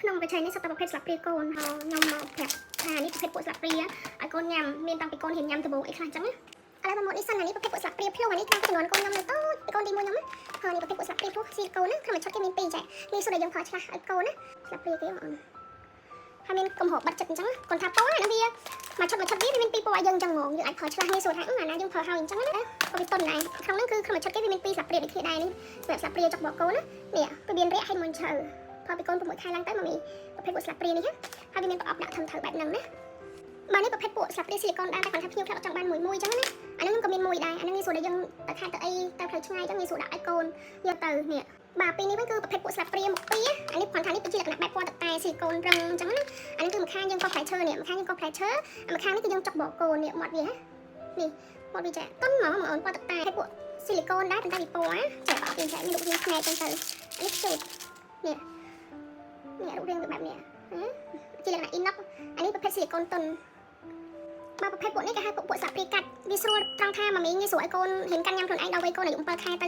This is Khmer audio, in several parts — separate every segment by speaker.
Speaker 1: ក្នុងវិថីនេះសត្វប្រភេទស្លាបព្រាកូនខ្ញុំមកប្រាប់ថានេះប្រភេទពួកស្លាបព្រាឲ្យកូនញ៉ាំមានតាំងពីកូនហ៊ានញ៉ាំដំបូងអីខ្លះអញ្ចឹងណាឥឡូវមកនេះសិនណានេះប្រភេទពួកស្លាបព្រាភ្លុងអានេះតាំងពីចំនួនកូនខ្ញុំនៅតូចពីកូនទី1ខ្ញុំណាហើយនេះប្រភេទពួកស្លាបព្រាភ្លុងស៊ីកូនណាក្នុងមួយឈុតគេមាន2ចែកនេះសួរតែយើងប្រើឆ្លាស់ឲ្យកូនណាស្លាបព្រាគេបងអូនហើយមានកំហុសបាត់ចិត្តអញ្ចឹងគាត់ថាពណ៌ណាវាមួយឈុតវាមាន2ពណ៌ឲ្យយើងអញ្ចឹងហ្មងយើងអាចប្រើឆ្លាស់នេះសួរថាអាណាយើងប្រើហើយអញ្ចឹងណាក៏វាតុនដែរក្នុងហ្នឹងគឺក្នុងមួយឈុតគេវាមាន2ស្លាបព្រាដូចគ្នាដែរនេះសម្រាប់ស្លាបព្រាចុកបកកូនណានេះវាមានរយៈហើយមួយឈើផលពីកូន6ខែឡើងទៅមកមីប្រភេទពួកស្លាបព្រានេះហើយវាមានប្រអប់ដាក់ធំធៅបែបហ្នឹងណាបើនេះប្រភេទពួកស្លាបព្រាស៊ីលីកូនដែរតែគាត់ថាភ្ញៀវខ្លះចង់បានមួយអញ្ចឹងណាអាហ្នឹងក៏មានមួយដែរអាហ្នឹងងាយស្រួលដែលយើងទៅខេត្តទៅអីទៅផ្លូវឆ្ងាយអញ្ចឹងងាយស្រួលដាក់ឲ្យកូនយកទៅនេះបាទពីនេះវិញគឺប្រភេទពួកស្លាបព្រាមុខពីរអានេះគាត់ថានេះគឺជាលក្ខណៈបែបពណ៌ទឹកតែស៊ីលីកូនរឹងអញ្ចឹងណាអានេះគឺម្ខាងយើងក៏ផ្លែឈើនេះម្ខាងយើងក៏ផ្លែឈើម្ខាងនេះគឺយើងចុកបកកូននេះមាត់វានេះមាត់វាចាតុនហ្មងបងអូនពណ៌ទឹកតែពួកស៊ីលីកូនដែរប៉ុន្តែវាពណ៌ចាបកវាចាមានរូបរាងផ្នែកអញ្ចឹងទៅអានេះខ្ជិលនេះរូបរាងវាបែបនេះជាលក្ខណៈអ៊ីណុកអានេះប្រភេទស៊ីលីកូនតុនបើប្រភេទពួកនេះគេហៅពួកស្លាបព្រាកាត់វាស្រួលត្រង់ថាម៉ាមីងាយស្រួលឲ្យកូនហ៊ានកាន់ញ៉ាំខ្លួនឯងដល់វ័យកូនអាយុ7ខែទៅ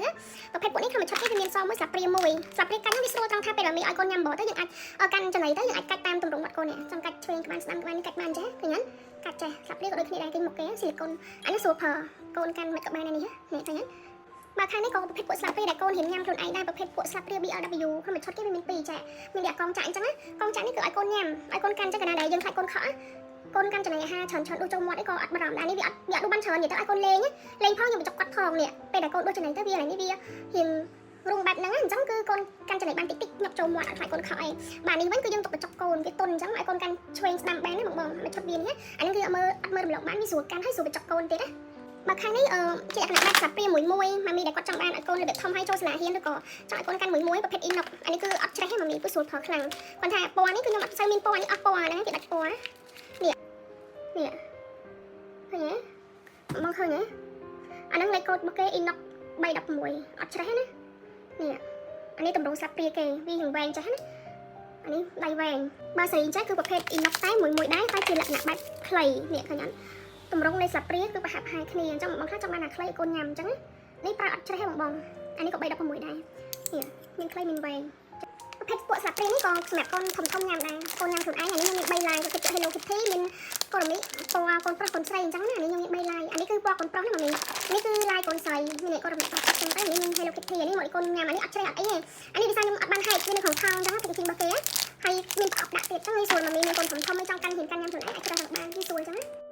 Speaker 1: ប្រភេទពួកនេះក្នុងមួយឈុតគេមានសមួយស្លាបព្រាមួយស្លាបព្រាកាត់ហ្នឹងវាស្រួលត្រង់ថាពេលម៉ាមីឲ្យកូនញ៉ាំបោទៅយើងអាចកាន់ចំណីទៅយើងអាចកាច់តាមទម្រង់មាត់កូននេះចង់កាច់ឆ្វេងក្បាលស្ដាំក្បាលនេះកាច់បានចេះឃើញទេកាច់ចេះស្លាបព្រាក៏ដូចគ្នាដែរគេមុខគេស៊ីលីកូនអានេះស្រួលប្រើកូនកាន់មិនក៏បានដែរនេះឃើញទេបាទខាងនេះក៏ប្រភេទពួកស្លាបព្រាដែលកូនហ៊ានញ៉ាំខ្លួនឯងដែរប្រភេទពួកស្លាបព្រា BLW ក្នុងមួយឈុតគេមាន2ចែកមានតែកងចាក់អញ្ចឹងណាកងចាក់នេះគឺឲ្យកូនញ៉ាំឲ្យកូនកាន់អញ្ចឹងកណ្ដាលដែលយើងខ្លាចកូនខកកូនកាន់ចំណីអាហារច្រើនដួសចូលមាត់អីក៏អត់បារម្ភដែរនេះវាអត់ដួសបានច្រើននិយាយទៅឲ្យកូនលេងផងយើងបញ្ចុកគាត់ផងនេះពេលដែលកូនដួសចំណីទៅវានេះវាហ៊ានរងបែបហ្នឹងអញ្ចឹងគឺកូនកាន់ចំណីបានតិចតិចញាប់ចូលមាត់អត់ខ្លាចកូនខកអីបាទនេះវិញគឺយើងទុកបញ្ចុកកូនវាតុនអញ្ចឹងឲ្យកូនកាន់ឆ្វេងស្ដាំបានណាបងមិនឈប់វានេះអានេះគឺអត់មើលរំលងបានវាស្រួលកាន់ហើយស្រួលបញ្ចុកកូនទៀតណាបើខាងនេះជាលក្ខណៈបែបស្លាបព្រាមួយម៉ាមីដែលគាត់ចង់បានឲ្យកូនរបៀបធំហើយចូលសាលារៀនឬក៏ចង់ឲ្យកូនកាន់មួយប្រភេទអ៊ីណុកអានេះគឺអត់ច្រេះទេម៉ាមីគឺស្រួលប្រើខ្លាំងគាត់ថាពណ៌នេះគឺខ្ញុំអត់សូវមានពណ៌នេះអត់ពណ៌ហ្នឹងគេដាច់ពណ៌នេះឃើញទេបងឃើញទេអាហ្នឹងលេខកូដរបស់គេអ៊ីណុក316អត់ច្រេះណានេះអានេះតម្រងស្លាបព្រាគេវាយ៉ាងវែងចេះណាអានេះដៃវែងបើស្រីចេះគឺប្រភេទអ៊ីណុកតែមួយដែរតែជាលក្ខណៈបែបខ្លីនេះឃើញអត់តម្រងនៃស្លាបព្រាគឺប្រហាក់ប្រហែលគ្នាអញ្ចឹងបងខ្លះចង់បានអាខ្លីកូនញ៉ាំអញ្ចឹងនេះប្រើអត់ច្រេះទេបងអានេះក៏316ដែរនេះមានខ្លីមានវែងប្រភេទពួកស្លាបព្រានេះក៏សម្រាប់កូនធំញ៉ាំដែរកូនញ៉ាំខ្លួនឯងអានេះមាន3ឡាយគឺ Hello Kitty មានកូនមីពណ៌កូនប្រុសកូនស្រីអញ្ចឹងណាអានេះខ្ញុំមាន3ឡាយអានេះគឺពណ៌កូនប្រុសណាម៉ាមីនេះគឺឡាយកូនស្រីនេះកូនរំលែកអញ្ចឹងទៅនេះមាន Hello Kitty អានេះមកកូនញ៉ាំអានេះអត់ច្រេះអត់អីទេអានេះវាខ្ញុំអត់បានហែកវានៅក្នុងថោអញ្ចឹងពីរបស់គេហើយមានប្រអប់ដាក់ទៀតអញ្ចឹងងាយស្រួលម៉ាមីមានកូនធំអីចង់កាន់ហ៊ានកាន់ញ៉ាំខ្លួនឯងអាចច្រេះបានងាយស្រួលអញ្ចឹងណា